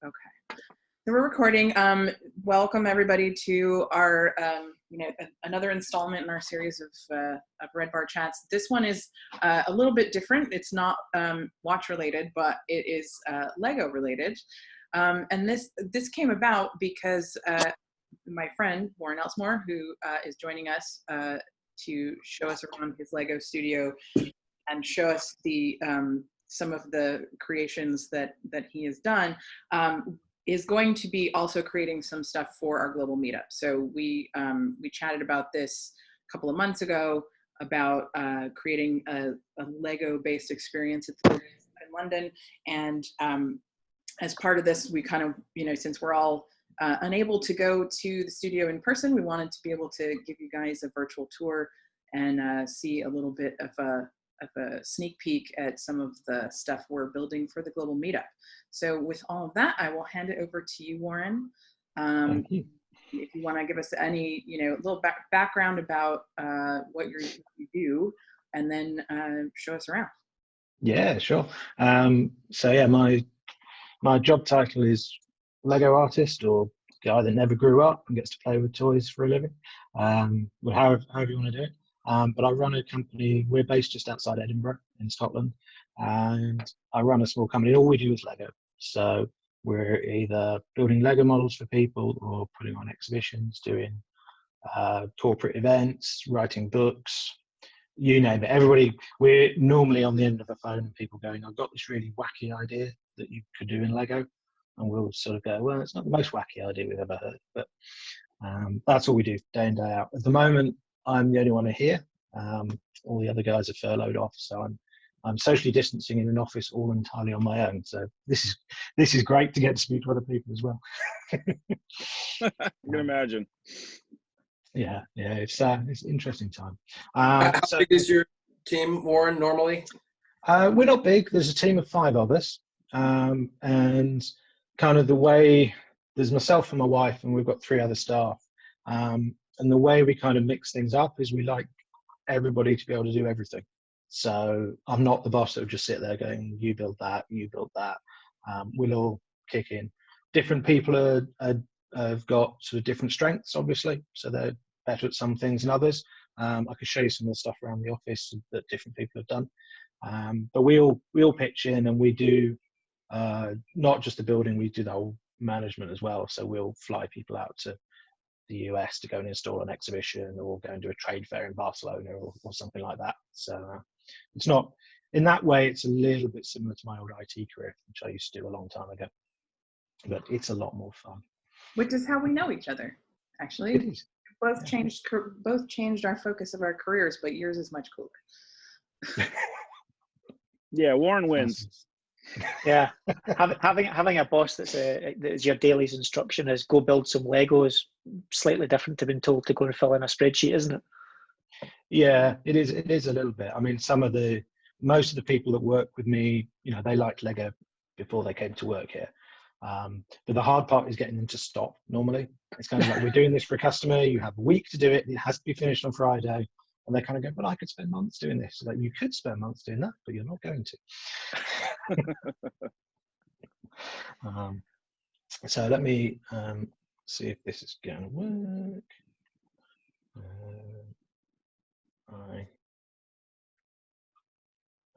Okay. So we're recording. Welcome everybody to our, another installment in our series of RedBar chats. This one is a little bit different. It's not watch related, but it is Lego related. And this came about because my friend Warren Elsmore, who is joining us to show us around his Lego studio and show us the some of the creations that he has done, is going to be also creating some stuff for our global meetup. So we chatted about this a couple of months ago about creating a Lego-based experience at the in London, and as part of this, we kind of, since we're all unable to go to the studio in person, we wanted to be able to give you guys a virtual tour and see a little bit of a sneak peek at some of the stuff we're building for the global meetup. So with all of that, I will hand it over to you, Warren. Thank you. If you want to give us any, little background about what you do, and then show us around. Yeah, sure. So yeah, my job title is Lego artist, or guy that never grew up and gets to play with toys for a living. Well, however you want to do it. But I run a company. We're based just outside Edinburgh in Scotland, and I run a small company. All we do is Lego. So we're either building Lego models for people, or putting on exhibitions, doing corporate events, writing books, you name it. Everybody, we're normally on the end of a phone and people going, I've got this really wacky idea that you could do in Lego. And we'll sort of go, well, it's not the most wacky idea we've ever heard, but that's all we do day in, day out. At the moment, I'm the only one here. All the other guys are furloughed off, so I'm socially distancing in an office all entirely on my own. So this is great to get to speak to other people as well. I can imagine. Yeah, it's an interesting time. How big is your team, Warren, normally? We're not big. There's a team of 5 of us, and kind of the way, there's myself and my wife, and we've got 3 other staff. And the way we kind of mix things up is we like everybody to be able to do everything. So I'm not the boss that will just sit there going, you build that, you build that. We'll all kick in. Different people have got sort of different strengths, obviously, so they're better at some things than others. I could show you some of the stuff around the office that different people have done. But we all pitch in, and we do not just the building, we do the whole management as well. So we'll fly people out to the US to go and install an exhibition, or go and do a trade fair in Barcelona, or something like that. So it's not, in that way, it's a little bit similar to my old IT career, which I used to do a long time ago, but it's a lot more fun. Which is how we know each other, actually. It is. Both changed our focus of our careers, but yours is much cooler. Yeah, Warren wins. Yeah, having a boss that's your daily's instruction is go build some Lego is slightly different to being told to go and fill in a spreadsheet, isn't it? Yeah, it is a little bit. I mean, most of the people that work with me, they liked Lego before they came to work here. But the hard part is getting them to stop. Normally, it's kind of like, we're doing this for a customer, you have a week to do it, it has to be finished on Friday. And they kind of go, but I could spend months doing this. Like, you could spend months doing that, but you're not going to. So let me see if this is going to work. I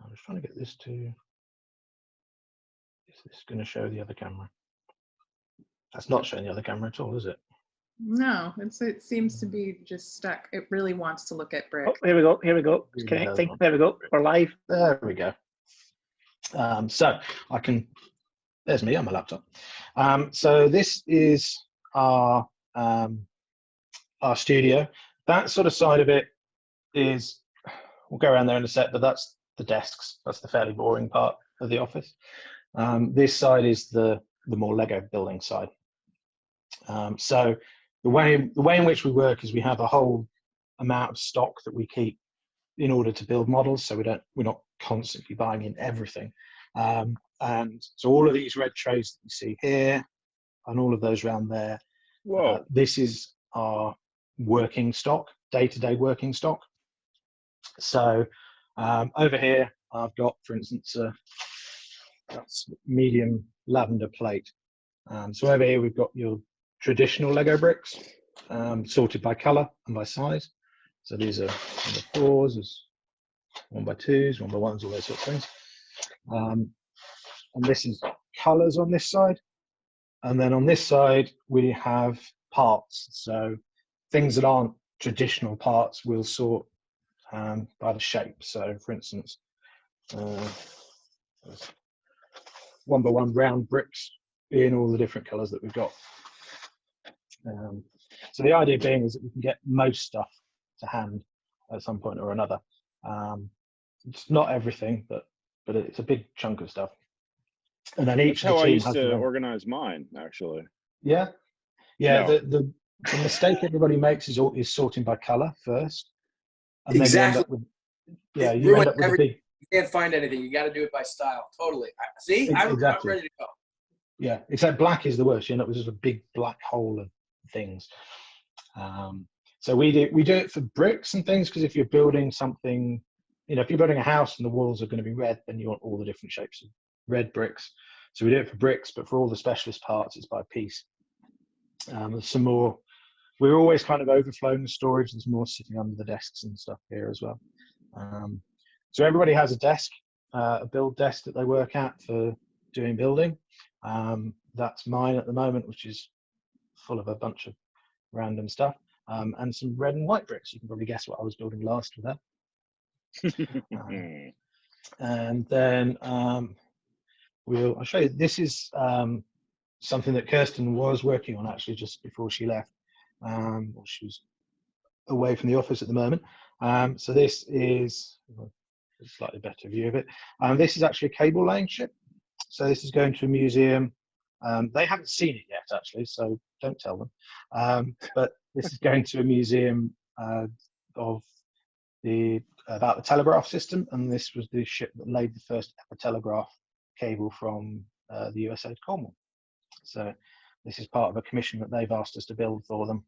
was trying to get this to. Is this going to show the other camera? That's not showing the other camera at all, is it? No, it seems to be just stuck. It really wants to look at brick. Oh, here we go. It's connecting. There we go. We're live. There we go. So I can. There's me on my laptop. So this is our studio. That sort of side of it is, we'll go around there in a sec, but that's the desks. That's the fairly boring part of the office. This side is the more Lego building side. So the way in which we work is we have a whole amount of stock that we keep in order to build models. So we're not constantly buying in everything. And so all of these red trays that you see here, and all of those around there, this is our working stock, day-to-day working stock. So over here, I've got, for instance, that's medium lavender plate. So over here we've got your traditional Lego bricks, sorted by colour and by size. So these are 1x4s, there's 1x2s, 1x1s, all those sorts of things. And this is colours on this side. And then on this side, we have parts. So things that aren't traditional parts we'll sort by the shape. So for instance, 1x1 round bricks being all the different colours that we've got. So the idea being is that we can get most stuff to hand at some point or another. It's not everything, but it's a big chunk of stuff. And then each That's of how the I team used has to their own. organize mine, actually. Yeah. Yeah. No. The mistake everybody makes is sorting by colour first. And then Exactly. you end up with, yeah, It you end ruined up with a everything. big, You can't find anything. You got to do it by style. Totally. See, I'm exactly. ready to go. Yeah, except black is the worst. You end up with just a big black hole of things. So we do it for bricks and things, because if you're building something, if you're building a house and the walls are going to be red, then you want all the different shapes of red bricks. So we do it for bricks, but for all the specialist parts, it's by piece. There's some more. We're always kind of overflowing the storage. There's more sitting under the desks and stuff here as well. So everybody has a desk, a build desk that they work at for doing building. That's mine at the moment, which is full of a bunch of random stuff, and some red and white bricks. You can probably guess what I was building last with that. And then I'll show you. This is something that Kirsten was working on actually just before she left. She was away from the office at the moment. So this is a slightly better view of it. This is actually a cable laying ship. So this is going to a museum. They haven't seen it yet, actually, so don't tell them. But this is going to a museum about the telegraph system, and this was the ship that laid the first ever telegraph cable from the USA to Cornwall. So this is part of a commission that they've asked us to build for them.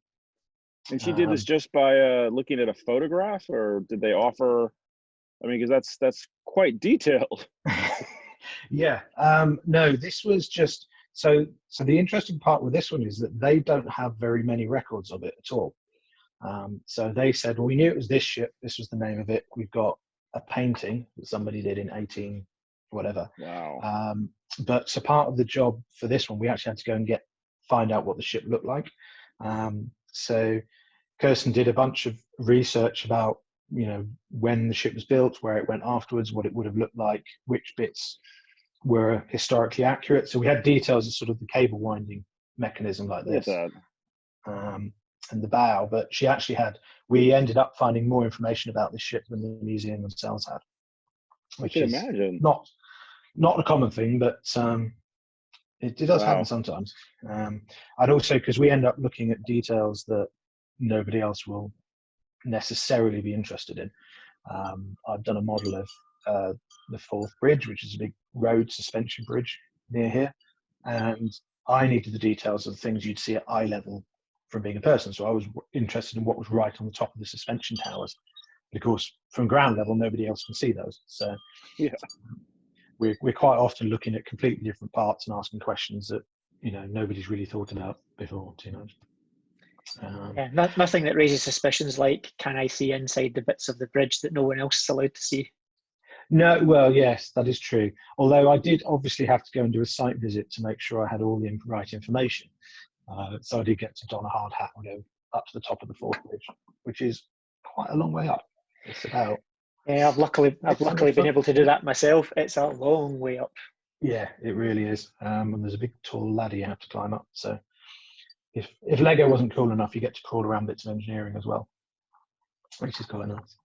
And she did this just by looking at a photograph, or did they offer? I mean, because that's quite detailed. Yeah. No, this was just so the interesting part with this one is that they don't have very many records of it at all. So they said, well, we knew it was this ship. This was the name of it. We've got a painting that somebody did in 18 whatever. Wow. But so part of the job for this one, we actually had to go and find out what the ship looked like. So Kirsten did a bunch of research about, when the ship was built, where it went afterwards, what it would have looked like, which bits were historically accurate. So we had details of sort of the cable winding mechanism like this, and the bow. But we ended up finding more information about the ship than the museum themselves had, which is imagine. not a common thing, but it does happen sometimes. And also because we end up looking at details that nobody else will necessarily be interested in. I've done a model of the Forth Bridge, which is a big road suspension bridge near here, and I needed the details of things you'd see at eye level from being a person. So I was interested in what was right on the top of the suspension towers. But of course, from ground level, nobody else can see those. So yeah, we're quite often looking at completely different parts and asking questions that nobody's really thought about before. Yeah, nothing that raises suspicions like, can I see inside the bits of the bridge that no one else is allowed to see? No, well, yes, that is true. Although I did obviously have to go and do a site visit to make sure I had all the right information. So I did get to don a hard hat and go up to the top of the Forth Bridge, which is quite a long way up. It's about. Yeah, I've luckily been able to do that myself. It's a long way up. Yeah, it really is. And there's a big tall ladder you have to climb up. So if Lego wasn't cool enough, you get to crawl around bits of engineering as well, which is quite nice.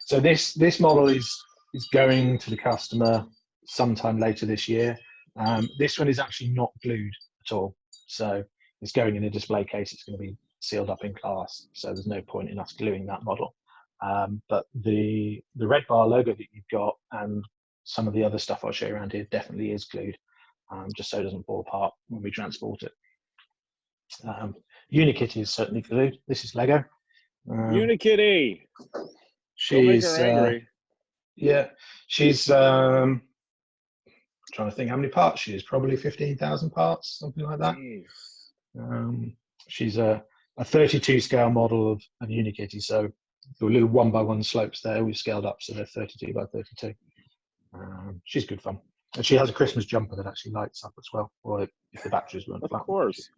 So this model is going to the customer sometime later this year. This one is actually not glued at all, so it's going in a display case. It's going to be sealed up in glass, so there's no point in us gluing that model. But the RedBar logo that you've got and some of the other stuff I'll show you around here definitely is glued, just so it doesn't fall apart when we transport it. Unikitty is certainly glued. This is Lego. Unikitty. She's Don't make her angry. yeah, she's trying to think how many parts she is. Probably 15,000 parts, something like that. Jeez. She's a 32 scale model of Unikitty, so the little 1x1 slopes there we've scaled up so they're 32 by 32. She's good fun, and she has a Christmas jumper that actually lights up as well. Or if the batteries weren't flat, Of course.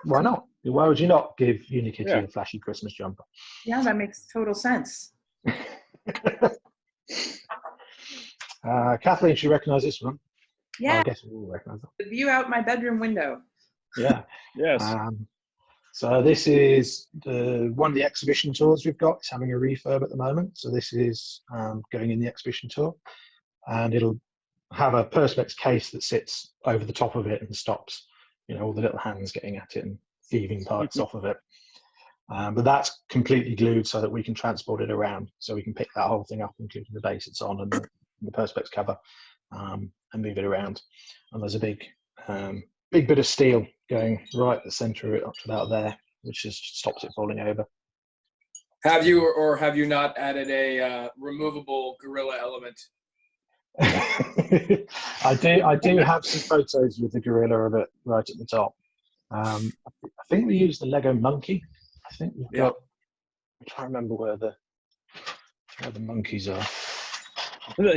why not? Why would you not give Unikitty a flashy Christmas jumper? Yeah, that makes total sense. Kathleen, should you recognise this one? Yeah, Well, I guess we all recognise it. the view out my bedroom window. Yeah. Yes. So this is one of the exhibition tours we've got. It's having a refurb at the moment. So this is going in the exhibition tour, and it'll have a Perspex case that sits over the top of it and stops, all the little hands getting at it and thieving parts off of it. But that's completely glued so that we can transport it around. So we can pick that whole thing up, including the base it's on and the Perspex cover, and move it around. And there's a big bit of steel going right at the centre of it up to about there, which just stops it falling over. Have you or have you not added a removable gorilla element? I do have some photos with the gorilla of it right at the top. I think we used the Lego monkey. I think we've got. I'm trying to remember where the monkeys are.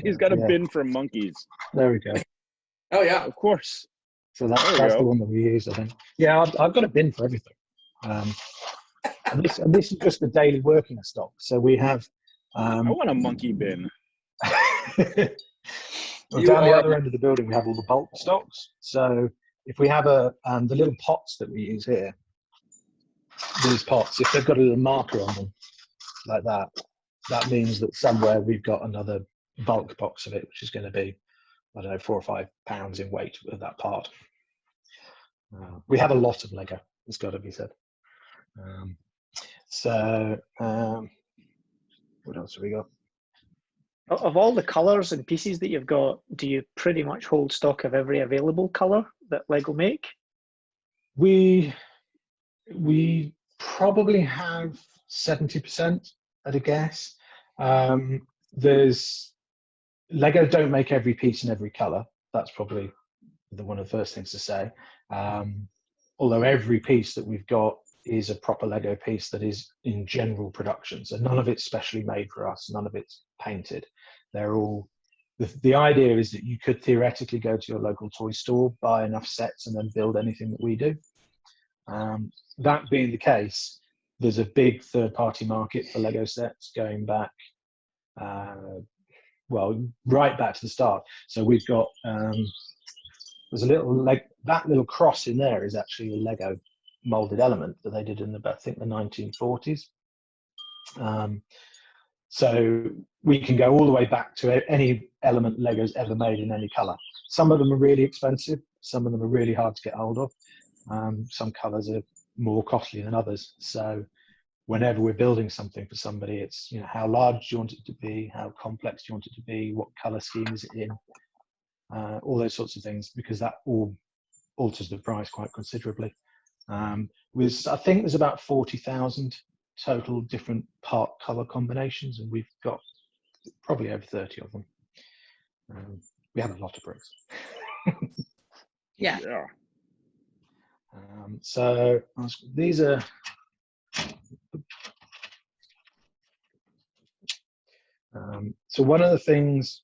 He's got a bin for monkeys. There we go. Oh yeah, Of course. So that's the one that we use, I think. Yeah, I've got a bin for everything. And this is just the daily working stock. So we have. I want a monkey bin. Well, down the other end of the building, we have all the bulk stocks. So if we have the little pots that we use here, these pots, if they've got a little marker on them like that, that means that somewhere we've got another bulk box of it, which is going to be, I don't know, 4 or 5 pounds in weight of that part. We have a lot of Lego, it's got to be said. What else have we got? Of all the colours and pieces that you've got, do you pretty much hold stock of every available colour that Lego make? We probably have 70% at a guess. There's Lego don't make every piece in every colour. That's probably one of the first things to say. Although every piece that we've got is a proper Lego piece that is in general production. So none of it's specially made for us. None of it's painted. They're all, the idea is that you could theoretically go to your local toy store, buy enough sets and then build anything that we do. That being the case, there's a big third-party market for Lego sets going back, right back to the start. So we've got, there's a little, that little cross in there is actually a Lego molded element that they did in I think the 1940s. So we can go all the way back to any element Lego's ever made in any color. Some of them are really expensive. Some of them are really hard to get hold of. Some colors are more costly than others. So whenever we're building something for somebody, it's, how large do you want it to be? How complex do you want it to be? What color scheme is it in? All those sorts of things, because that all alters the price quite considerably. I think there's about 40,000 total different part color combinations, and we've got probably over 30 of them. We have a lot of bricks. Yeah. So these are. So one of the things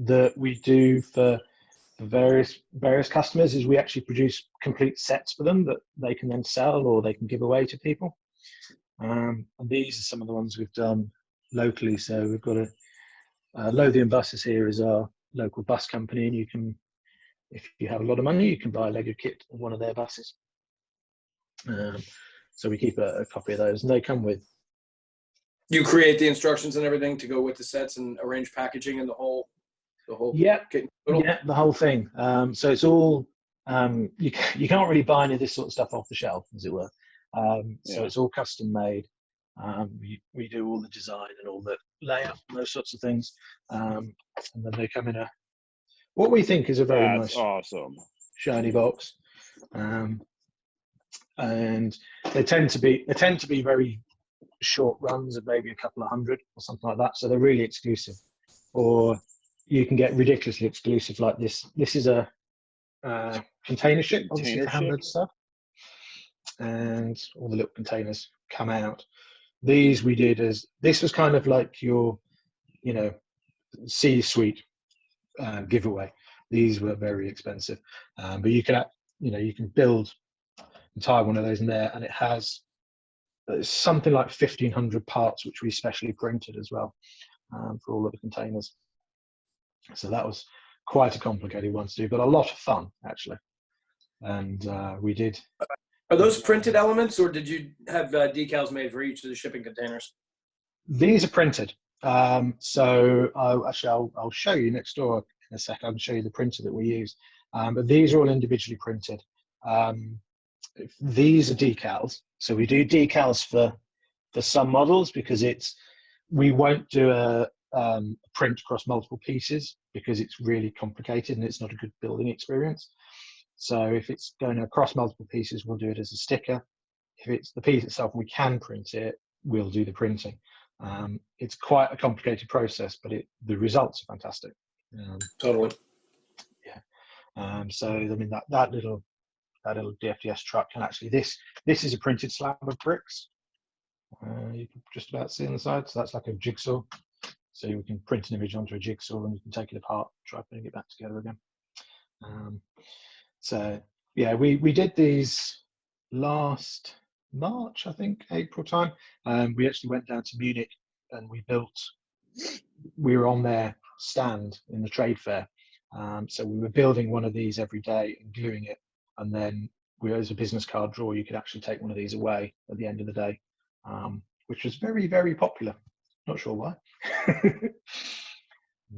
that we do for various customers is we actually produce complete sets for them that they can then sell or they can give away to people. And these are some of the ones we've done locally. So we've got Lothian Buses here is our local bus company, and you can, if you have a lot of money, you can buy a Lego kit of one of their buses. So we keep a copy of those, and they come with. You create the instructions and everything to go with the sets and arrange packaging and the whole kit and caboodle? Yeah, the whole thing. So it's all you can't really buy any of this sort of stuff off the shelf, as it were. So it's all custom made. We do all the design and all the layout and those sorts of things, and then they come in what we think is a very nice, awesome, shiny box. And they tend to be very short runs of maybe a couple of hundred or something like that. So they're really exclusive. Or you can get ridiculously exclusive like this. This is a container ship, obviously for Hamburg sub, and all the little containers come out. These we did as, this was kind of like your, you know, C-suite giveaway. These were very expensive, but you can, you know, you can build and tie one of those in there, and it has something like 1,500 parts, which we specially printed as well for all of the containers. So that was quite a complicated one to do, but a lot of fun actually. And we did. Are those printed elements, or did you have decals made for each of the shipping containers? These are printed. So I'll show you next door in a second. I can show you the printer that we use. But these are all individually printed. These are decals. So we do decals for some models because we won't do a print across multiple pieces because it's really complicated and it's not a good building experience. So if it's going across multiple pieces, we'll do it as a sticker. If it's the piece itself, we can print it, we'll do the printing. It's quite a complicated process, but the results are fantastic. Totally. Yeah. So I mean that little DFDS truck can actually, this is a printed slab of bricks. You can just about see on the side. So that's like a jigsaw. So we can print an image onto a jigsaw and you can take it apart, try putting it back together again. So yeah, we did these last March, I think, April time. We actually went down to Munich and we were on their stand in the trade fair. So we were building one of these every day and gluing it. And then as a business card drawer, you could actually take one of these away at the end of the day, which was very, very popular. Not sure why.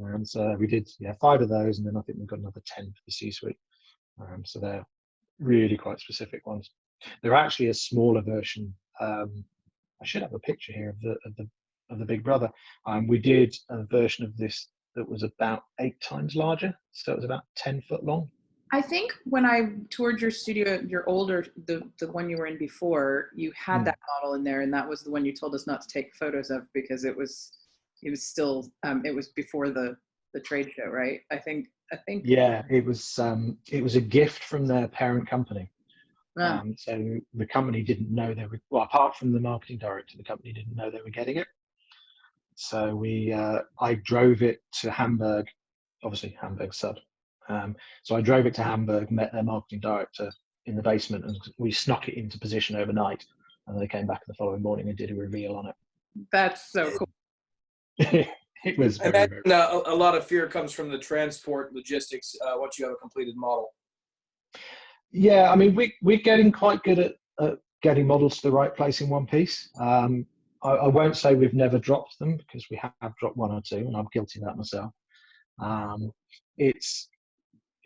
And so we did 5 of those, and then I think we've got another 10 for the C-suite. So they're really quite specific ones. They're actually a smaller version. I should have a picture here of the Big Brother. We did a version of this that was about 8 times larger, so it was about 10 foot long. I think when I toured your studio, your older, the one you were in before, you had that model in there, and that was the one you told us not to take photos of because it was still it was before the trade show, right? I think. Yeah, it was a gift from their parent company. Wow. So the company didn't know apart from the marketing director, the company didn't know they were getting it. So I drove it to Hamburg, obviously Hamburg sub. So I drove it to Hamburg, met their marketing director in the basement, and we snuck it into position overnight. And they came back the following morning and did a reveal on it. That's so cool. It was very, very cool. A lot of fear comes from the transport logistics once you have a completed model. Yeah, I mean, we're getting quite good at getting models to the right place in one piece. I won't say we've never dropped them because we have dropped 1 or 2, and I'm guilty of that myself.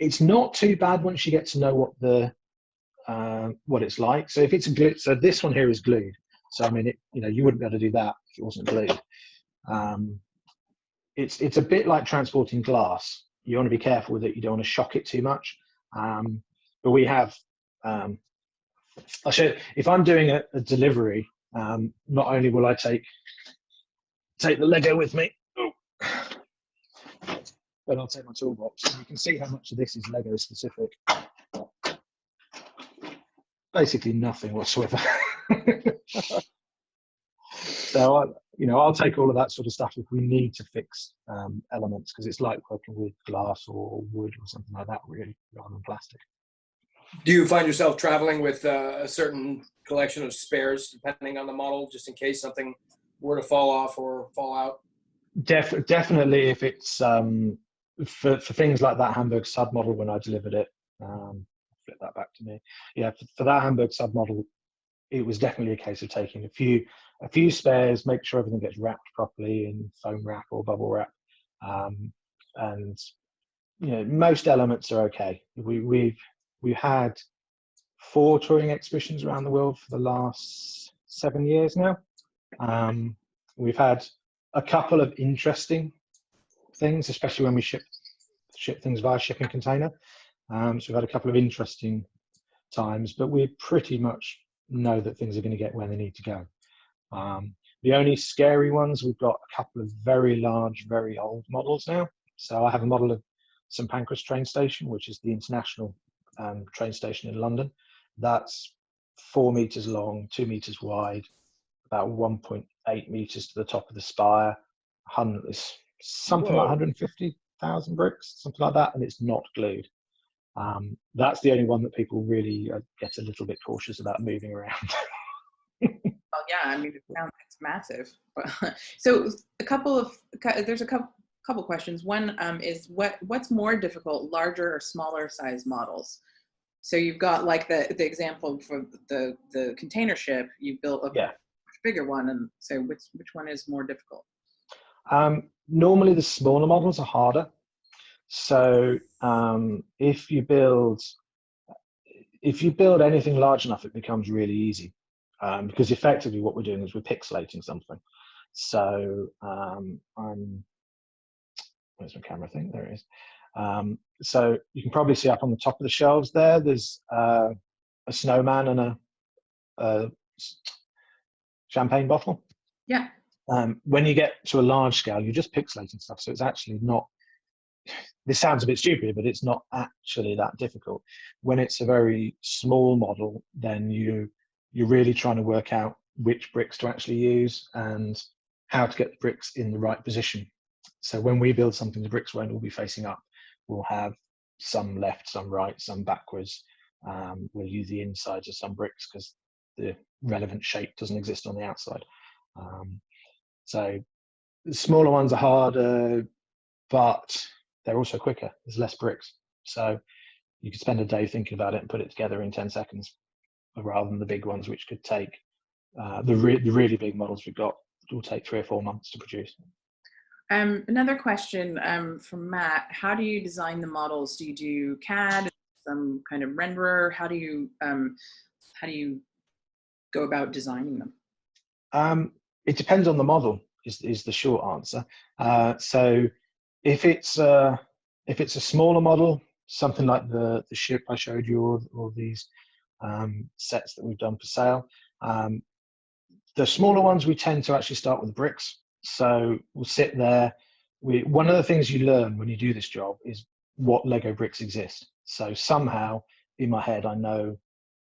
It's not too bad once you get to know what it's like. So if it's glued, so this one here is glued. So I mean, you wouldn't be able to do that if it wasn't glued. It's a bit like transporting glass. You want to be careful with it. You don't want to shock it too much. But we have. I'll show you, if I'm doing a delivery. Not only will I take the Lego with me, but I'll take my toolbox. And you can see how much of this is Lego specific. Basically nothing whatsoever. So I'll take all of that sort of stuff if we need to fix elements, because it's like working with glass or wood or something like that, really, rather than plastic. Do you find yourself traveling with a certain collection of spares, depending on the model, just in case something were to fall off or fall out? Definitely, if it's for things like that Hamburg sub model when I delivered it. Flip that back to me. Yeah, for that Hamburg sub model, it was definitely a case of taking a few spares, make sure everything gets wrapped properly in foam wrap or bubble wrap, and most elements are okay. We've had 4 touring exhibitions around the world for the last 7 years now. We've had a couple of interesting things, especially when we ship things via shipping container. So we've had a couple of interesting times, but we pretty much know that things are going to get where they need to go. The only scary ones, we've got a couple of very large, very old models now, So I have a model of St Pancras train station, which is the international train station in London. That's 4 meters long, 2 meters wide, about 1.8 meters to the top of the spire. Something like 150,000 bricks, something like that, and it's not glued. That's the only one that people really get a little bit cautious about moving around. Well, yeah, I mean, it's massive. So there's a couple questions. One is what's more difficult, larger or smaller size models? So you've got like the example for the container ship. You built a bigger one, and so which one is more difficult? Normally the smaller models are harder. So if you build anything large enough, it becomes really easy, because effectively what we're doing is we're pixelating something. So where's my camera thing? There it is. So you can probably see up on the top of the shelves there's a snowman and a champagne bottle. Yeah. When you get to a large scale, you're just pixelating stuff. So it's actually not, this sounds a bit stupid, but it's not actually that difficult. When it's a very small model, then you're really trying to work out which bricks to actually use and how to get the bricks in the right position. So when we build something, the bricks won't all be facing up. We'll have some left, some right, some backwards. We'll use the insides of some bricks because the relevant shape doesn't exist on the outside. So the smaller ones are harder, but they're also quicker. There's less bricks. So you could spend a day thinking about it and put it together in 10 seconds, rather than the big ones, which could take, the really big models we've got will take 3 or 4 months to produce. Another question from Matt. How do you design the models? Do you do CAD, some kind of renderer? How do you go about designing them? It depends on the model, is the short answer. So if it's a smaller model, something like the ship I showed you, or these sets that we've done for sale, the smaller ones we tend to actually start with bricks. So we'll sit there. One of the things you learn when you do this job is what Lego bricks exist. So somehow in my head I know,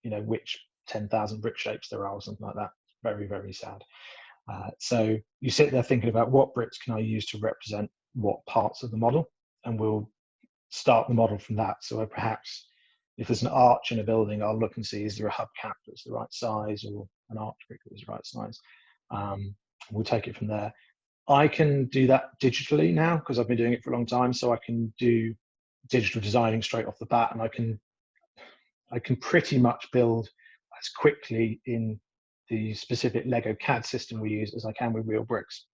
which 10,000 brick shapes there are, or something like that. Very, very sad. So you sit there thinking about what bricks can I use to represent what parts of the model, and we'll start the model from that. So perhaps if there's an arch in a building, I'll look and see, is there a hubcap that's the right size, or an arch brick that's the right size? We'll take it from there. I can do that digitally now because I've been doing it for a long time, so I can do digital designing straight off the bat, and I can pretty much build as quickly in the specific Lego CAD system we use as I can with real bricks.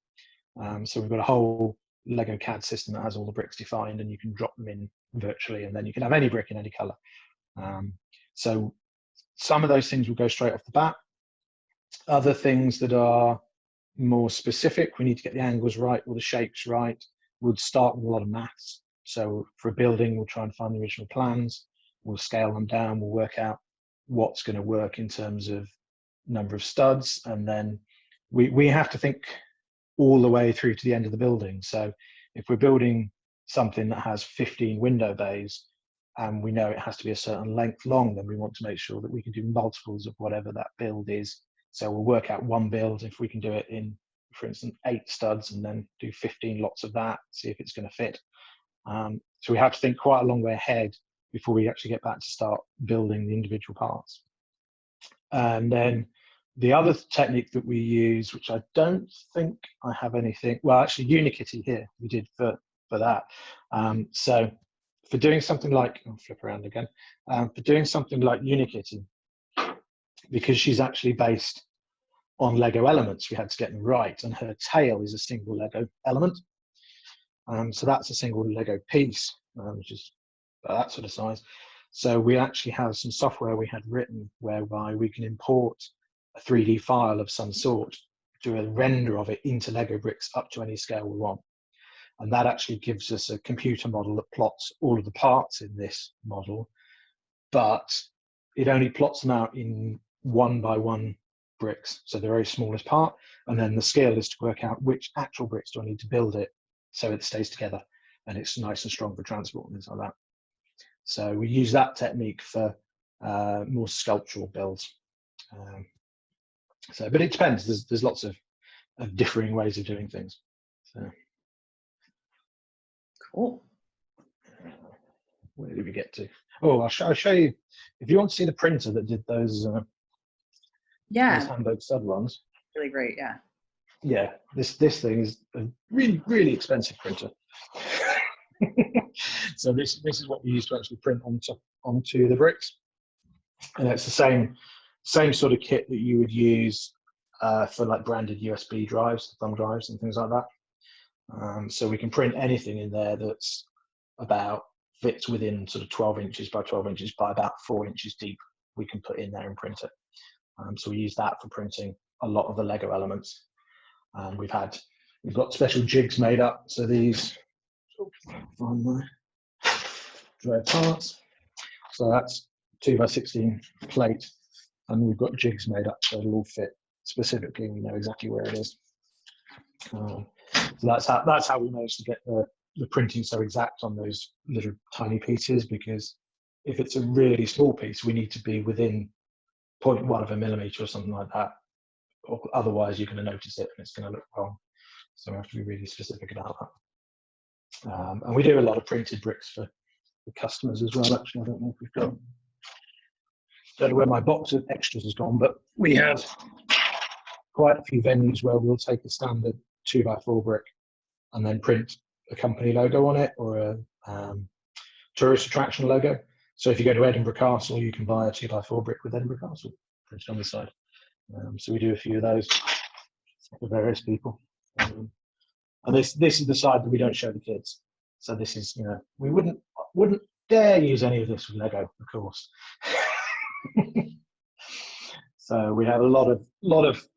So we've got a whole Lego CAD system that has all the bricks defined, and you can drop them in virtually, and then you can have any brick in any color. So some of those things will go straight off the bat. Other things that are more specific, we need to get the angles right or the shapes right, we'll start with a lot of maths. So for a building, we'll try and find the original plans, we'll scale them down, we'll work out what's going to work in terms of number of studs, and then we have to think all the way through to the end of the building. So if we're building something that has 15 window bays and we know it has to be a certain length long, then we want to make sure that we can do multiples of whatever that build is. So we'll work out one build, if we can do it in, for instance, 8 studs, and then do 15 lots of that, see if it's going to fit. So we have to think quite a long way ahead before we actually get back to start building the individual parts. And then the other technique that we use, which I don't think I have anything, well, actually Unikitty here, we did for that. So for doing something like, I'll flip around again, for doing something like Unikitty, because she's actually based on Lego elements, we had to get them right, and her tail is a single Lego element. So that's a single Lego piece, which is that sort of size. So we actually have some software we had written whereby we can import a 3D file of some sort, do a render of it into Lego bricks up to any scale we want. And that actually gives us a computer model that plots all of the parts in this model, but it only plots them out in 1 by 1 bricks, so the very smallest part. And then the skill is to work out which actual bricks do I need to build it so it stays together. and it's nice and strong for transport and things like that. So we use that technique for more sculptural builds. But it depends. There's lots of differing ways of doing things. So. Cool. Where did we get to? Oh, I'll show you. If you want to see the printer that did those those Hamburg stud ones. Really great, yeah. Yeah, this thing is a really expensive printer. So this is what we use to actually print onto the bricks, and it's the same sort of kit that you would use for like branded USB drives, thumb drives, and things like that. So we can print anything in there that's fits within sort of 12 inches by 12 inches by about 4 inches deep. We can put in there and print it. So we use that for printing a lot of the Lego elements. We've got special jigs made up. So these on my drive parts. So that's 2x16 plate, and we've got jigs made up so it'll all fit specifically. We know exactly where it is. So that's how we managed to get the printing so exact on those little tiny pieces, because if it's a really small piece, we need to be within 0.1 of a millimeter or something like that. Or otherwise, you're going to notice it and it's going to look wrong. So we have to be really specific about that. And we do a lot of printed bricks for customers as well. Actually, I don't know if we've got. Don't know where my box of extras has gone, but we have quite a few venues where we'll take a standard 2x4 brick and then print a company logo on it, or a tourist attraction logo. So if you go to Edinburgh Castle, you can buy a 2x4 brick with Edinburgh Castle printed on the side. So we do a few of those for various people. And this is the side that we don't show the kids. So this is, we wouldn't dare use any of this with Lego, of course. So we have a lot of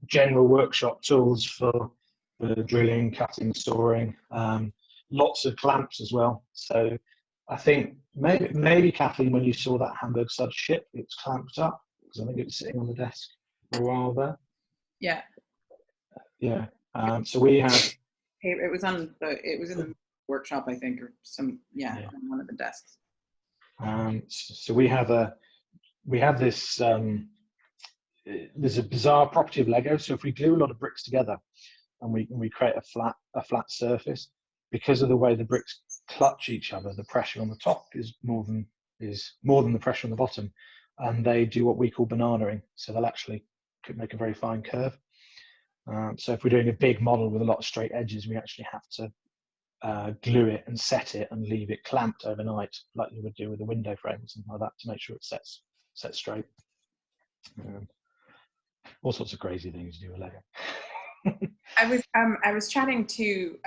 general workshop tools for drilling, cutting, sawing, lots of clamps as well. So I think maybe Kathleen, when you saw that Hamburg stud ship, it's clamped up because I think it was sitting on the desk for a while there. Yeah. Yeah. So we have. It was in the workshop, I think, or on one of the desks. So we have this. There's a bizarre property of Lego. So if we glue a lot of bricks together, and we create a flat surface, because of the way the bricks clutch each other, the pressure on the top is more than the pressure on the bottom, and they do what we call bananaing. So they'll actually make a very fine curve. So if we're doing a big model with a lot of straight edges, we actually have to glue it and set it and leave it clamped overnight, like you would do with a window frame or something like that, to make sure it sets straight. All sorts of crazy things to do with Lego. I was chatting to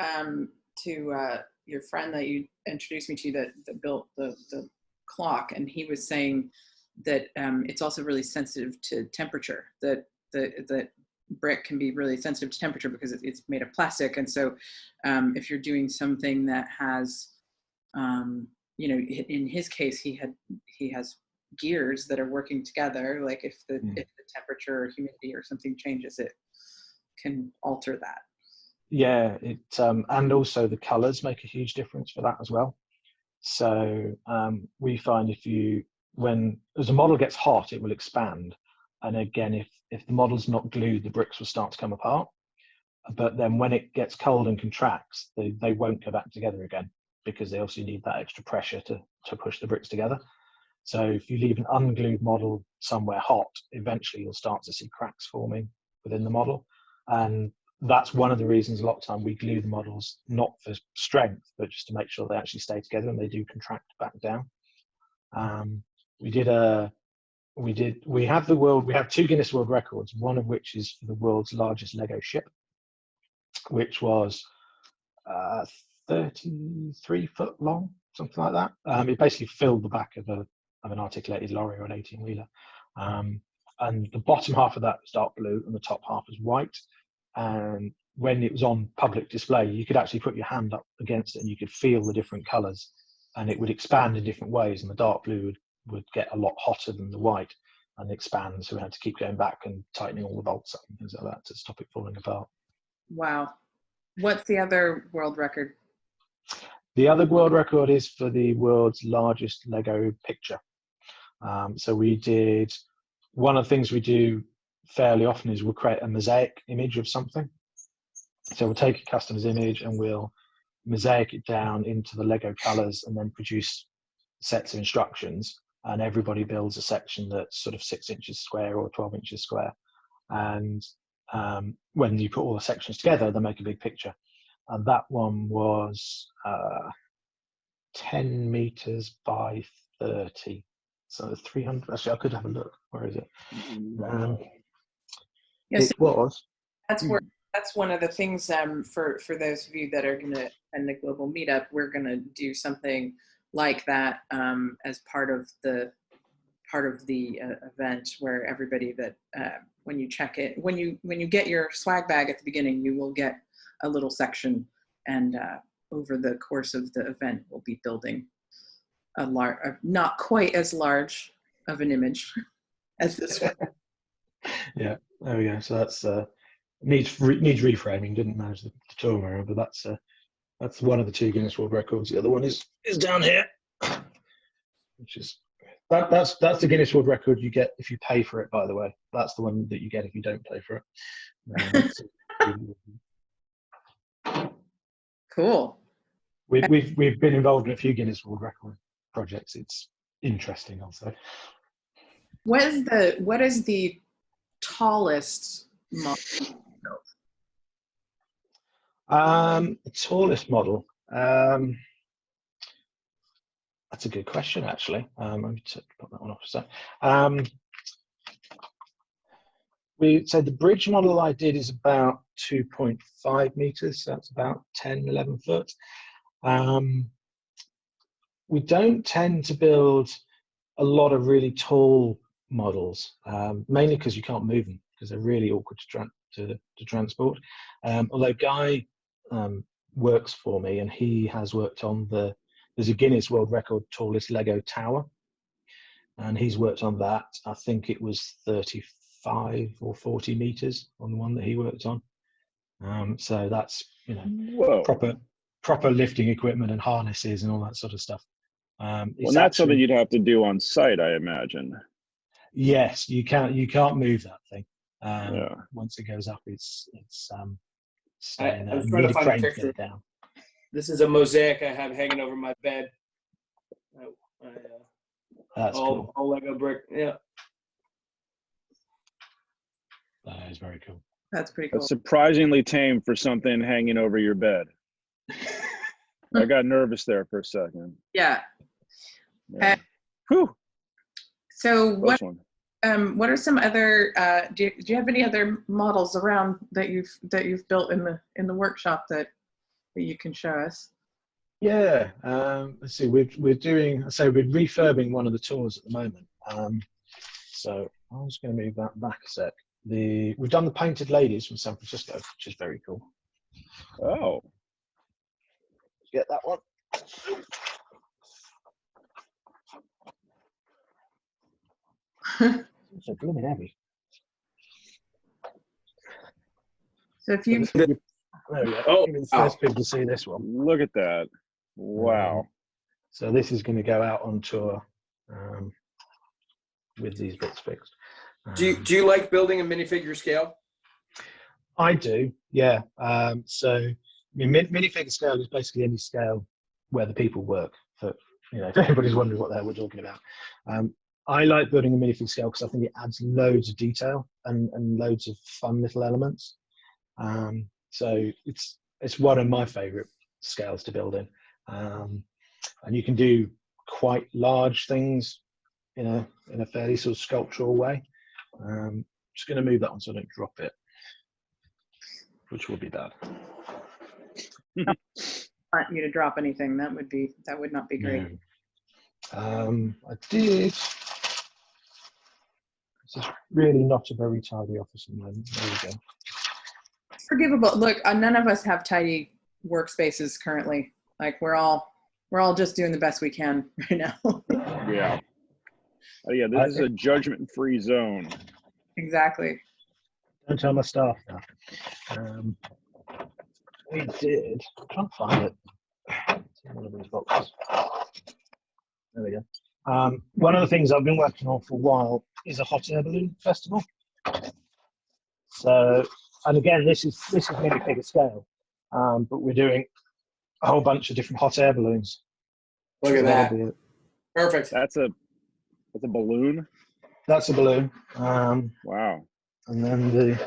your friend that you introduced me to that built the clock, and he was saying that it's also really sensitive to temperature. That brick can be really sensitive to temperature because it's made of plastic, and so if you're doing something that has, in his case, he has gears that are working together. Like if the temperature or humidity or something changes, it can alter that. Yeah, and also the colors make a huge difference for that as well. So we find as a model gets hot, it will expand, and again, if the model's not glued, the bricks will start to come apart. But then when it gets cold and contracts, they won't go back together again, because they also need that extra pressure to push the bricks together. So if you leave an unglued model somewhere hot, eventually you'll start to see cracks forming within the model. And that's one of the reasons a lot of time we glue the models, not for strength, but just to make sure they actually stay together and they do contract back down. We have 2 Guinness World Records, one of which is for the world's largest Lego ship, which was 33 foot long, something like that. It basically filled the back of an articulated lorry or an 18-wheeler. And the bottom half of that was dark blue and the top half was white. And when it was on public display, you could actually put your hand up against it and you could feel the different colors, and it would expand in different ways, and the dark blue would get a lot hotter than the white and expand. So we had to keep going back and tightening all the bolts up and things like that to stop it falling apart. Wow. What's the other world record? The other world record is for the world's largest Lego picture. So we did, one of the things we do fairly often is we'll create a mosaic image of something. So we'll take a customer's image and we'll mosaic it down into the Lego colors and then produce sets of instructions. And everybody builds a section that's sort of 6 inches square or 12 inches square. And when you put all the sections together, they make a big picture. And that one was 10 meters by 30. So 300, actually I could have a look. Where is it? Yes, it was. That's one of the things for those of you that are going to attend the global meetup, we're going to do something like that as part of the event, where everybody that when you check it, when you get your swag bag at the beginning, you will get a little section, and over the course of the event, we'll be building a not quite as large of an image as this one. Yeah, there we go. So that's needs reframing. Didn't manage the tutorial, but that's one of the 2 Guinness World Records. The other one is down here, which is that's the Guinness World Record you get if you pay for it. By the way, that's the one that you get if you don't pay for it. Cool. We've been involved in a few Guinness World Record projects. It's interesting, I'll say. What is the tallest model? The tallest model. That's a good question, actually. Let me put that one off a sec. So the bridge model I did is about 2.5 meters. So that's about 10, 11 foot. We don't tend to build a lot of really tall models, mainly because you can't move them because they're really awkward to transport. Although Guy works for me, and he has worked on there's a Guinness World Record tallest Lego tower, and he's worked on that. I think it was 35 or 40 meters on the one that he worked on. So that's, proper lifting equipment and harnesses and all that sort of stuff. Well, that's something you'd have to do on site, I imagine. Yes, you can't move that thing. Yeah. Once it goes up, it's I was trying to find a picture. Down. This is a mosaic I have hanging over my bed. That's cool. All Lego brick. Yeah. That is very cool. That's pretty cool. That's surprisingly tame for something hanging over your bed. I got nervous there for a second. Yeah. Whew. So what are some other do you have any other models around that you've built in the workshop that you can show us? Yeah, let's see. We're refurbing one of the tours at the moment. So I'm just going to move that back a sec. We've done the painted ladies from San Francisco, which is very cool. Oh, let's get that one. It's so blooming heavy. So if you there we go. Even the first people to see this one. Look at that! Wow. So this is going to go out on tour with these bits fixed. Do you like building a minifigure scale? I do, yeah. So minifigure scale is basically any scale where the people work. For if anybody's wondering what the hell we're talking about. I like building a minifigure scale because I think it adds loads of detail and loads of fun little elements. So it's one of my favourite scales to build in, and you can do quite large things in a fairly sort of sculptural way. Just going to move that one so I don't drop it, which will be bad. I want you to drop anything. That would not be great. No. I did. This is really not a very tidy office at the moment. There we go. Forgivable. Look, none of us have tidy workspaces currently. Like we're all just doing the best we can right now. Yeah. Oh yeah, this is a judgment-free zone. Exactly. Don't tell my staff that. We did. I can't find it. one of these boxes. There we go. One of the things I've been working on for a while is a hot air balloon festival. So, and again, this is maybe bigger scale, but we're doing a whole bunch of different hot air balloons. Look at that. Be Perfect. That's a balloon. That's a balloon. Wow. And then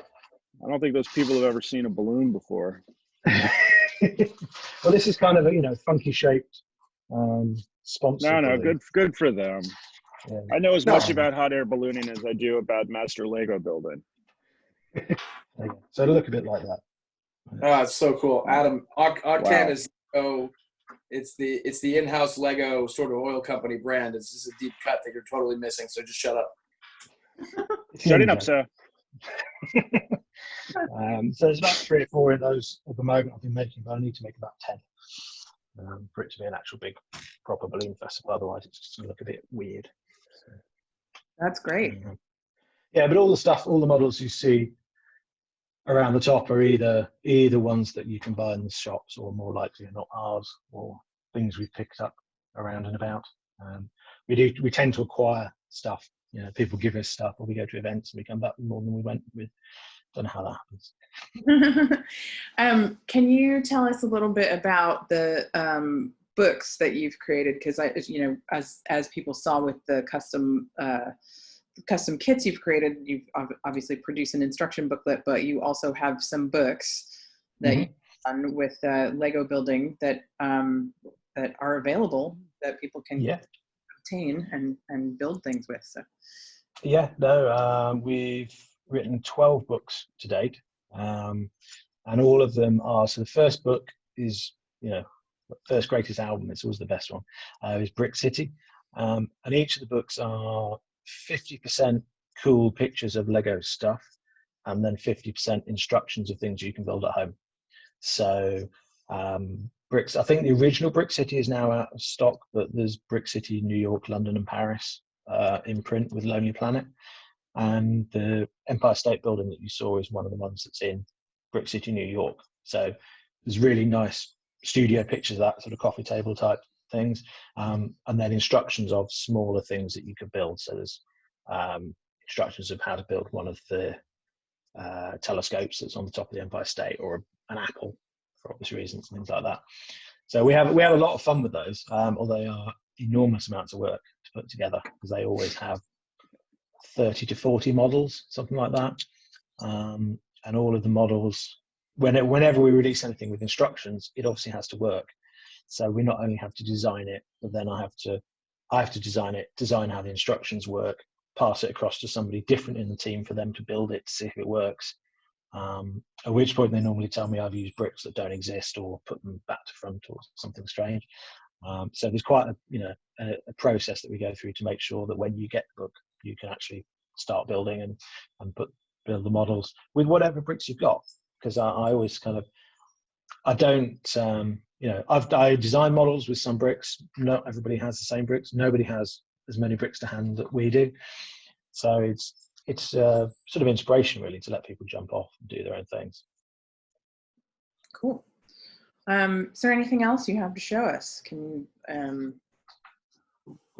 I don't think those people have ever seen a balloon before. well, this is kind of a funky shaped sponsor. No, good for them. Yeah. I know as much about hot air ballooning as I do about master Lego building. So it'll look a bit like that. Oh, it's so cool, Adam. Octan is it's the in-house Lego sort of oil company brand. It's just a deep cut that you're totally missing. So just shut up. Shutting up, sir. So there's about 3 or 4 of those at the moment I've been making, but I need to make about 10 for it to be an actual big proper balloon festival. Otherwise, it's just going to look a bit weird. So, That's great. yeah, but all the models you see around the top are either ones that you can buy in the shops, or more likely not ours, or things we've picked up around and about. We tend to acquire stuff. People give us stuff, or we go to events and we come back with more than we went with. Don't know how that happens. Can you tell us a little bit about the books that you've created? Because as people saw with the custom kits you've created, you've obviously produced an instruction booklet, but you also have some books that you've done with Lego building that are available that people can obtain and build things with. So we've written 12 books to date, and all of them are. So the first book is first greatest album. It's always the best one. Is Brick City, and each of the books are 50% cool pictures of Lego stuff, and then 50% instructions of things you can build at home. So bricks, I think the original Brick City is now out of stock, but there's Brick City, New York, London and Paris in print with Lonely Planet. And the Empire State Building that you saw is one of the ones that's in Brick City, New York. So there's really nice studio pictures of that, sort of coffee table type things, and then instructions of smaller things that you could build. So there's instructions of how to build one of the telescopes that's on the top of the Empire State, or an apple for obvious reasons, things like that. So we have a lot of fun with those, although they are enormous amounts of work to put together, because they always have 30 to 40 models, something like that, and all of the models, whenever we release anything with instructions, it obviously has to work. So we not only have to design it, but then I have to design it, design how the instructions work, pass it across to somebody different in the team for them to build it, to see if it works. At which point they normally tell me I've used bricks that don't exist, or put them back to front, or something strange. So there's quite a process that we go through to make sure that when you get the book, you can actually start building and build the models with whatever bricks you've got. Because I always I design models with some bricks. Not everybody has the same bricks. Nobody has as many bricks to hand that we do. So it's sort of inspiration, really, to let people jump off and do their own things. Cool. Is there anything else you have to show us? Can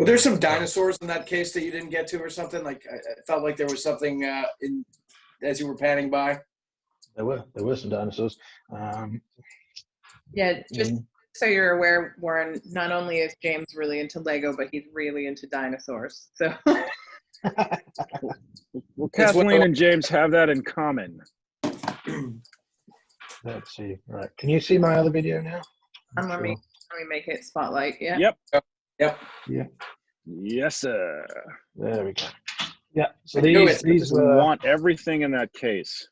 Well, there's some dinosaurs in that case that you didn't get to, or something. Like I felt like there was something in as you were panning by. There were some dinosaurs. Yeah, just so you're aware, Warren, not only is James really into Lego, but he's really into dinosaurs. So well, Kathleen and James have that in common. Let's see. Right. Can you see my other video now? Let me make it spotlight. Yeah. Yep. Yeah. Yes, sir. There we go. Yeah. So these want everything in that case.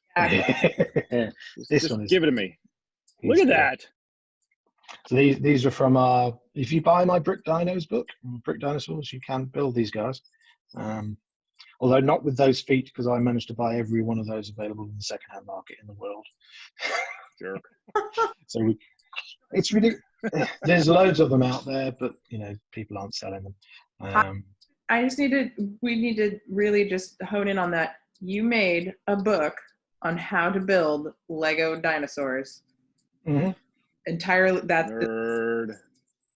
This one is, give it to me. Look at that. So these are from if you buy my Brick Dinos book, Brick Dinosaurs, you can build these guys. Although not with those feet, because I managed to buy every one of those available in the secondhand market in the world. Jerk. So it's really, there's loads of them out there, but people aren't selling them. We need to really just hone in on that. You made a book on how to build Lego dinosaurs. Mm-hmm. entirely. Nerd.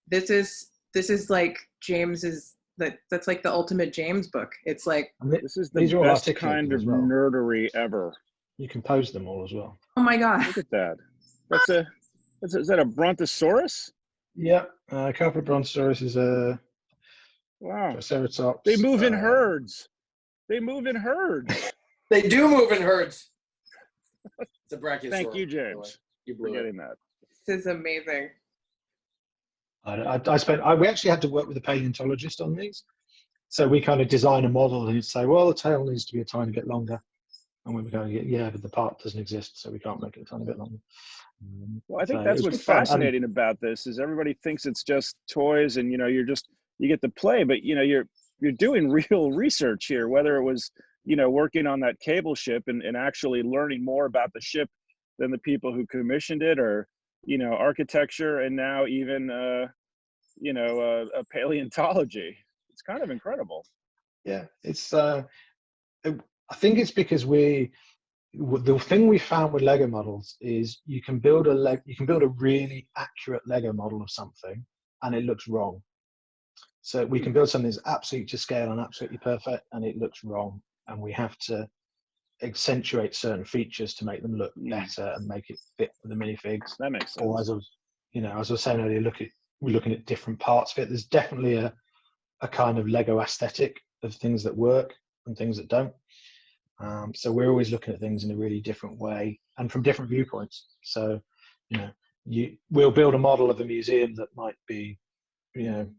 This is like James's. That's like the ultimate James book. It's like, This is the these are all best articulated kind of as well. nerdery ever. You can pose them all as well. oh my god. Look at that. Is that a brontosaurus? Yep. Carpet brontosaurus is a Wow. triceratops. They move in herds. They move in herds. They do move in herds. It's a brachiosaurus. Thank you, James, You for blew getting that. This is amazing. We actually had to work with a paleontologist on these. So we kind of design a model and he'd say, well, the tail needs to be a tiny bit longer. And we were going, yeah, but the part doesn't exist, so we can't make it a tiny bit longer. Well, I think So that's it was what's fun. fascinating about this is everybody thinks it's just toys and, you get to play, but, you're doing real research here, whether it was, working on that cable ship and actually learning more about the ship than the people who commissioned it, or, architecture, and now even, paleontology. It's kind of incredible. Yeah, it's. I think it's because the thing we found with Lego models is you can build a really accurate Lego model of something, and it looks wrong. So we can build something that's absolutely to scale and absolutely perfect, and it looks wrong, and we have to accentuate certain features to make them look better and make it fit for the minifigs. That makes sense. Or as I was saying earlier, we're looking at different parts of it. There's definitely a kind of Lego aesthetic of things that work and things that don't. So we're always looking at things in a really different way and from different viewpoints. So, we'll build a model of a museum that might be,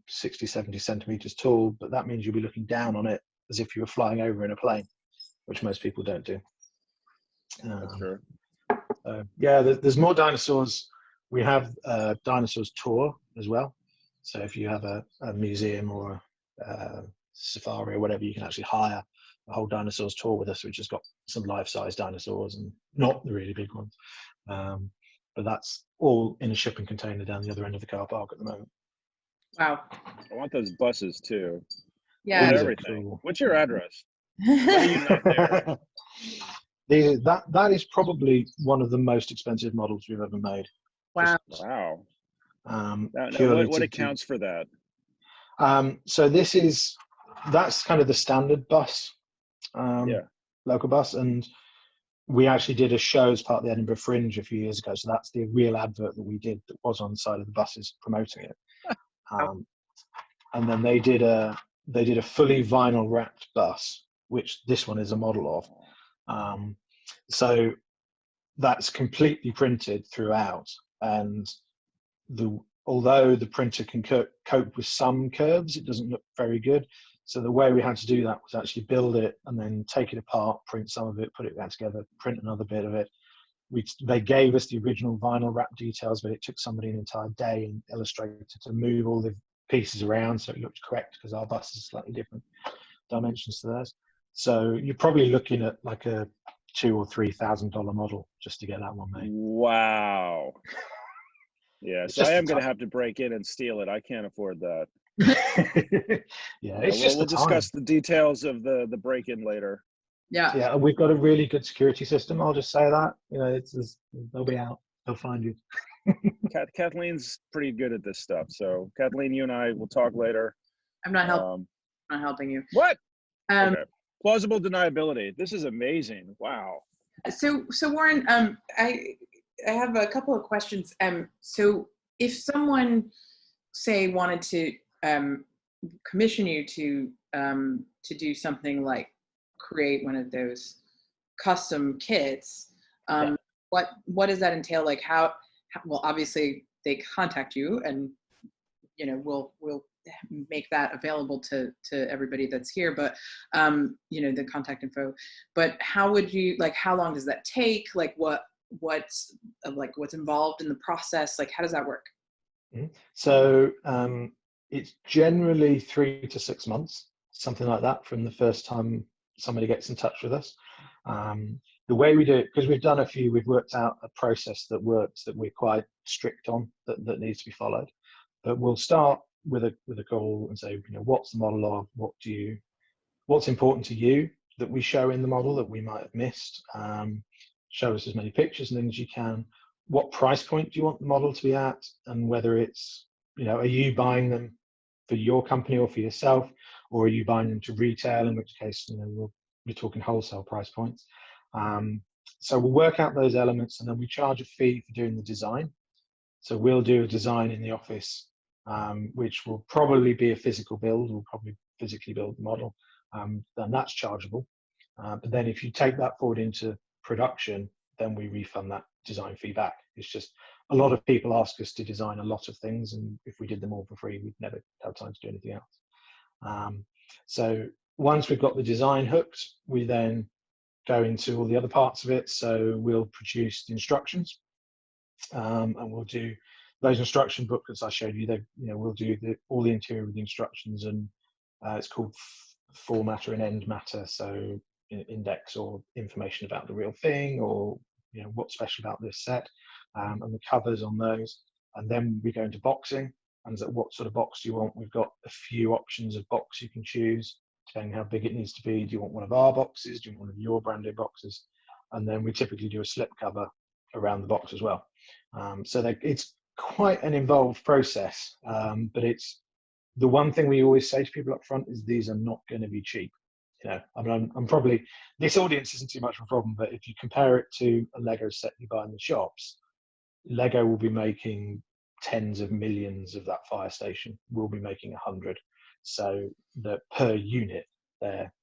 60, 70 centimeters tall, but that means you'll be looking down on it as if you were flying over in a plane, which most people don't do. That's true. Yeah, there's more dinosaurs. We have a dinosaurs tour as well. So if you have a museum or a safari or whatever, you can actually hire a whole dinosaurs tour with us, which has got some life-size dinosaurs and not the really big ones. But that's all in a shipping container down the other end of the car park at the moment. Wow. I want those buses too. Yeah. Everything. Cool. What's your address? When are you not there? That is probably one of the most expensive models we've ever made. Wow. Wow. Now, what accounts for that? So that's kind of the standard bus, local bus, and we actually did a show as part of the Edinburgh Fringe a few years ago. So that's the real advert that we did that was on the side of the buses promoting it. And then they did a fully vinyl wrapped bus, which this one is a model of. So that's completely printed throughout, and although the printer can cope with some curves, it doesn't look very good. So the way we had to do that was actually build it and then take it apart, print some of it, put it back together, print another bit of it. They gave us the original vinyl wrap details, but it took somebody an entire day in Illustrator to move all the pieces around so it looked correct, because our bus is slightly different dimensions to theirs. So you're probably looking at like a $2,000 or $3,000 model just to get that one made. Wow. Yeah, so I am going to have to break in and steal it. I can't afford that. Yeah, it's just we'll discuss the details of the break-in later. Yeah, we've got a really good security system. I'll just say that. They'll be out. They'll find you. Kathleen's pretty good at this stuff. So Kathleen, you and I will talk later. I'm not helping. I'm not helping you. What? Okay. Plausible deniability. This is amazing. Wow. So Warren, I have a couple of questions. So if someone, say, wanted to commission you to do something like create one of those custom kits, what does that entail? Like well, obviously they contact you, and we'll make that available to everybody that's here, but the contact info. But how would you, like, how long does that take? Like what's involved in the process? Like, how does that work? So it's generally 3 to 6 months, something like that, from the first time somebody gets in touch with us. The way we do it, because we've worked out a process that works, that we're quite strict on, that needs to be followed. But we'll start with a call and say, what's the model of? What's important to you that we show in the model that we might have missed? Show us as many pictures and things as you can. what price point do you want the model to be at, and whether it's, are you buying them for your company or for yourself, or are you buying them to retail, in which case, we're talking wholesale price points. So we'll work out those elements, and then we charge a fee for doing the design. So we'll do a design in the office, which will probably be a physical build. We'll probably physically build the model, and that's chargeable. But then if you take that forward into production, then we refund that design fee back. It's just a lot of people ask us to design a lot of things, and if we did them all for free, we'd never have time to do anything else. So once we've got the design hooked, we then go into all the other parts of it. So we'll produce the instructions, and we'll do those instruction booklets I showed you. We'll do all the interior with the instructions, and it's called formatter and end matter. So index or information about the real thing, or what's special about this set, and the covers on those. And then we go into boxing, and what sort of box do you want? We've got a few options of box you can choose depending how big it needs to be. Do you want one of our boxes? Do you want one of your branded boxes? And then we typically do a slip cover around the box as well. So it's quite an involved process, but it's the one thing we always say to people up front is these are not going to be cheap. I'm probably, this audience isn't too much of a problem, but if you compare it to a Lego set you buy in the shops, Lego will be making tens of millions of that fire station. We'll be making 100. So the per unit, they're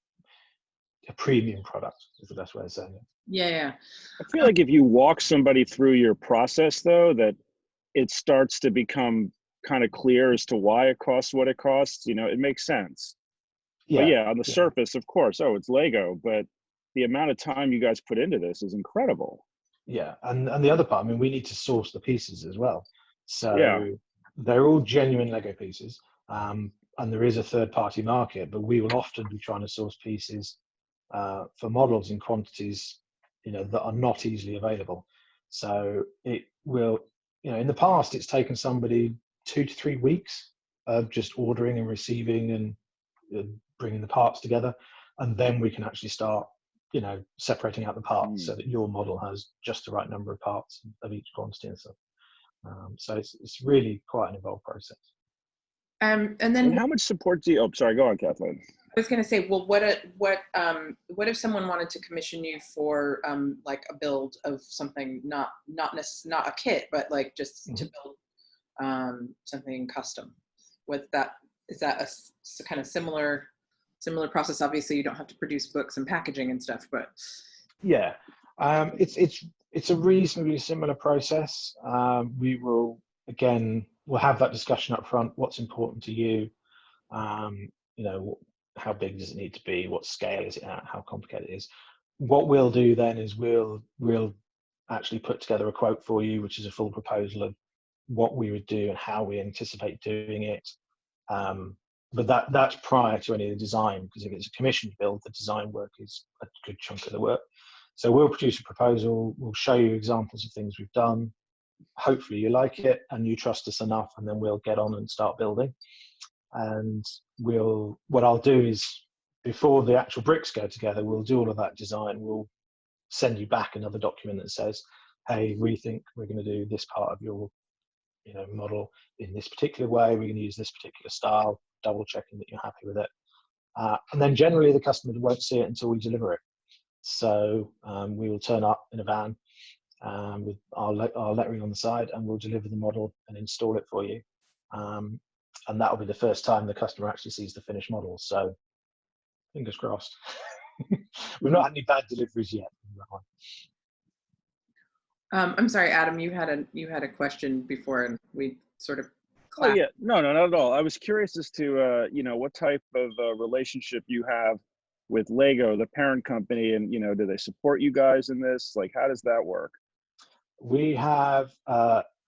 a premium product is the best way of saying it. Yeah. I feel like if you walk somebody through your process, though, that it starts to become kind of clear as to why it costs what it costs. It makes sense. But yeah, on the surface, of course, it's Lego, but the amount of time you guys put into this is incredible. Yeah, and the other part, we need to source the pieces as well. So yeah, they're all genuine Lego pieces, and there is a third-party market, but we will often be trying to source pieces for models in quantities, that are not easily available. So it will, in the past, it's taken somebody 2 to 3 weeks of just ordering and receiving and bringing the parts together, and then we can actually start separating out the parts so that your model has just the right number of parts of each quantity and stuff. So it's really quite an involved process. And then how much support do you? Oh, sorry, go on, Kathleen. I was going to say, well, what if someone wanted to commission you for like a build of something, not a kit, but like just to build something custom? Is that a kind of similar process? Obviously, you don't have to produce books and packaging and stuff, but yeah, it's a reasonably similar process. We'll have that discussion up front. What's important to you? How big does it need to be? What scale is it at? How complicated it is? What we'll do then is we'll actually put together a quote for you, which is a full proposal of what we would do and how we anticipate doing it. But that's prior to any of the design, because if it's a commissioned build, the design work is a good chunk of the work. So we'll produce a proposal, we'll show you examples of things we've done. Hopefully you like it and you trust us enough, and then we'll get on and start building. And what I'll do is, before the actual bricks go together, we'll do all of that design. We'll send you back another document that says, hey, we think we're going to do this part of your model in this particular way. We're going to use this particular style, double checking that you're happy with it. And then generally the customer won't see it until we deliver it. So we will turn up in a van with our lettering on the side, and we'll deliver the model and install it for you. And that'll be the first time the customer actually sees the finished model. So fingers crossed. We've not had any bad deliveries yet. I'm sorry, Adam, you had a question before, and we sort of clapped. Oh yeah, no, not at all. I was curious as to what type of relationship you have with Lego, the parent company, and do they support you guys in this? Like, how does that work? We have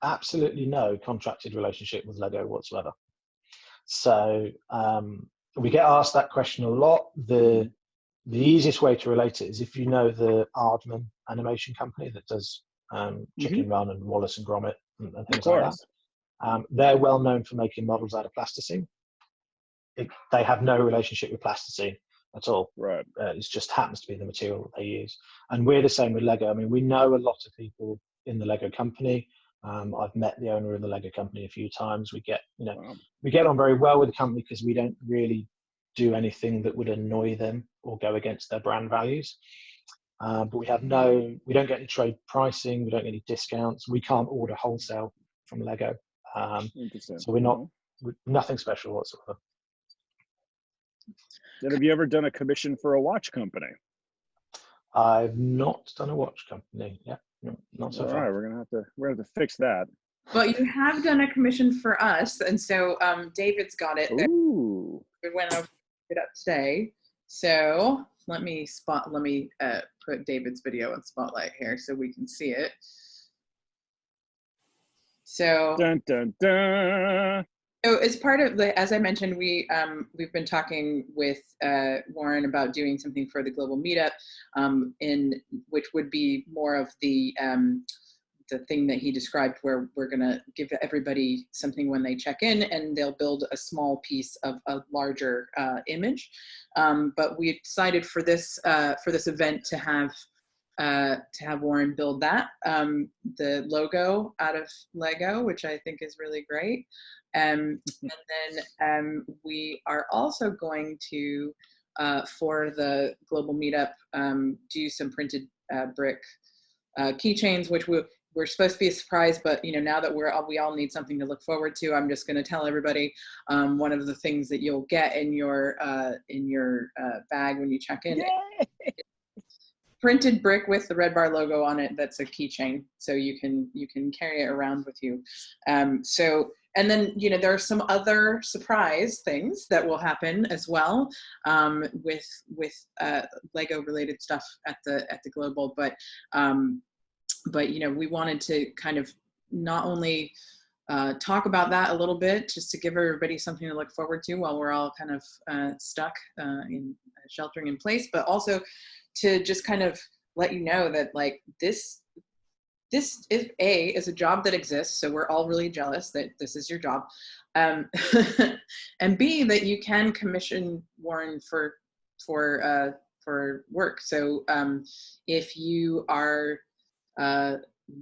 absolutely no contracted relationship with Lego whatsoever. So we get asked that question a lot. The easiest way to relate it is if you know the Aardman animation company that does Chicken Run and Wallace and Gromit and things like that. They're well known for making models out of plasticine. They have no relationship with plasticine at all. Right. It just happens to be the material that they use. And we're the same with Lego. We know a lot of people in the Lego company. I've met the owner of the Lego company a few times. We get, Wow. we get on very well with the company because we don't really do anything that would annoy them or go against their brand values. But we don't get any trade pricing. We don't get any discounts. We can't order wholesale from Lego. Interesting. So we're nothing special whatsoever. Then have you ever done a commission for a watch company? I've not done a watch company. Yeah, no, not so All far. right, we're gonna have to fix that. But you have done a commission for us, and so David's got it. Ooh. We went over it up today. So let me put David's video in Spotlight here so we can see it. So, Dun dun dun. so as part of as I mentioned, we've been talking with Warren about doing something for the global meetup, in which would be more of the thing that he described, where we're going to give everybody something when they check in, and they'll build a small piece of a larger image. But we decided for this event to have Warren build that, the logo out of Lego, which I think is really great. And then we are also going to, for the global meetup, do some printed brick keychains, which we're supposed to be a surprise, but now that we all need something to look forward to, I'm just going to tell everybody one of the things that you'll get in your bag when you check in. Printed brick with the RedBar logo on it. That's a keychain, so you can carry it around with you. And then there are some other surprise things that will happen as well, with Lego related stuff at the global, but we wanted to kind of not only talk about that a little bit, just to give everybody something to look forward to while we're all kind of stuck in sheltering in place, but also to just kind of let you know that this is a job that exists. So we're all really jealous that this is your job. And B, that you can commission Warren for work. So if you are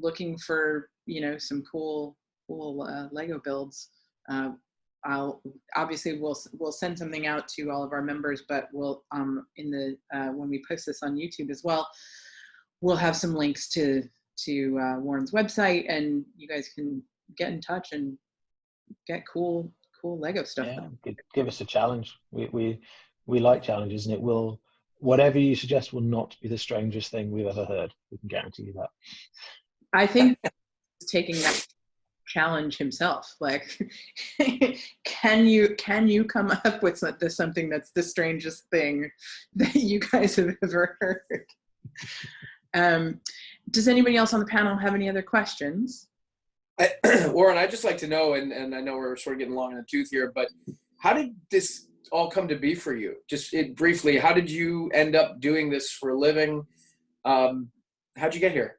looking for some cool Lego builds, we'll send something out to all of our members, but we'll when we post this on YouTube as well, we'll have some links to Warren's website, and you guys can get in touch and get cool Lego stuff. Yeah, give us a challenge. We like challenges, and it will, whatever you suggest will not be the strangest thing we've ever heard. We can guarantee you that. I think taking that challenge himself, can you come up with something that's the strangest thing that you guys have ever heard? Does anybody else on the panel have any other questions? Warren, I'd just like to know, and I know we're sort of getting long in the tooth here, but how did this all come to be for you? Just briefly, how did you end up doing this for a living? How'd you get here?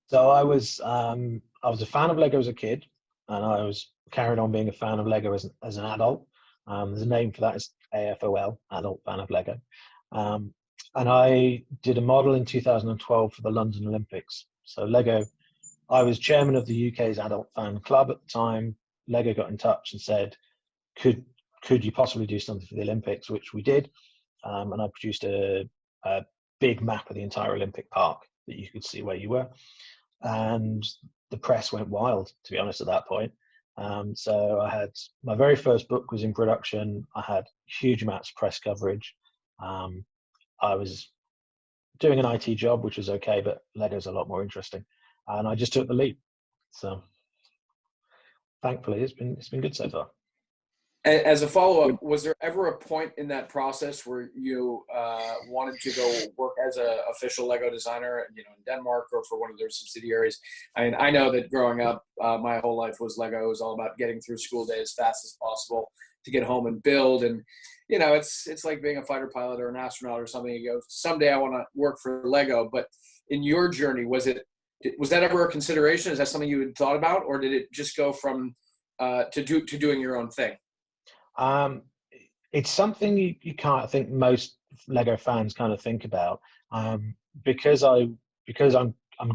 So I was a fan of Lego as a kid, and I was carried on being a fan of Lego as an adult. There's a name for that, it's AFOL, Adult Fan of Lego. And I did a model in 2012 for the London Olympics. So Lego, I was chairman of the UK's Adult Fan Club at the time. Lego got in touch and said, could you possibly do something for the Olympics, which we did. And I produced a big map of the entire Olympic park that you could see where you were. And the press went wild, to be honest, at that point. So I had, my very first book was in production. I had huge amounts of press coverage. I was doing an IT job, which was okay, but Lego's a lot more interesting. And I just took the leap. So thankfully, it's been good so far. As a follow-up, was there ever a point in that process where you wanted to go work as an official Lego designer, in Denmark or for one of their subsidiaries? I mean, I know that growing up, my whole life was Lego. It was all about getting through school day as fast as possible to get home and build. And it's like being a fighter pilot or an astronaut or something. You go, someday I want to work for Lego. But in your journey, was that ever a consideration? Is that something you had thought about, or did it just go from to doing your own thing? It's something you can't, I think most Lego fans kind of think about, because I'm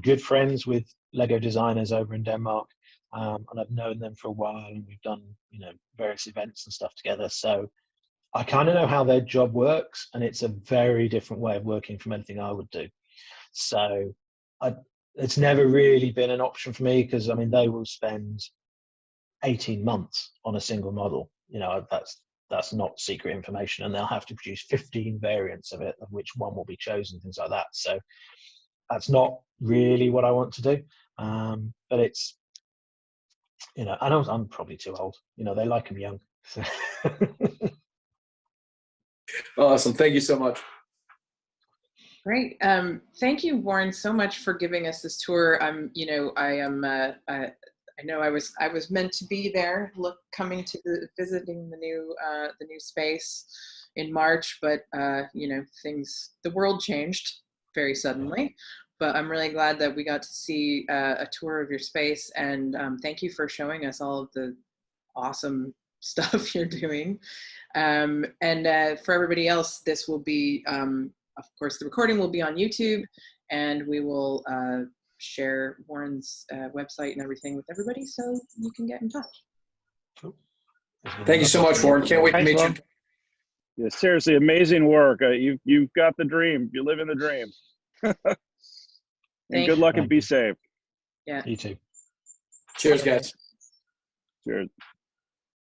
good friends with Lego designers over in Denmark, and I've known them for a while, and we've done, you know, various events and stuff together. So I kind of know how their job works, and it's a very different way of working from anything I would do. So it's never really been an option for me, because I mean, they will spend 18 months on a single model. You know, that's not secret information, and they'll have to produce 15 variants of it, of which one will be chosen, things like that. So that's not really what I want to do. But it's, you know, I'm probably too old. You know, they like them young. So. Awesome. Thank you so much. Great. Thank you, Warren, so much for giving us this tour. You know, I know I was meant to be there, visiting the new space in March, but you know, the world changed very suddenly. But I'm really glad that we got to see a tour of your space, and thank you for showing us all of the awesome stuff you're doing. And for everybody else, this will be, of course, the recording will be on YouTube, and we will share Warren's website and everything with everybody, so you can get in touch. Cool. Thank you so much, Warren. Can't wait to meet you. Yeah, seriously, amazing work. You've got the dream. You live in the dream. And good luck and be safe. Yeah. You too. Cheers, guys. Cheers.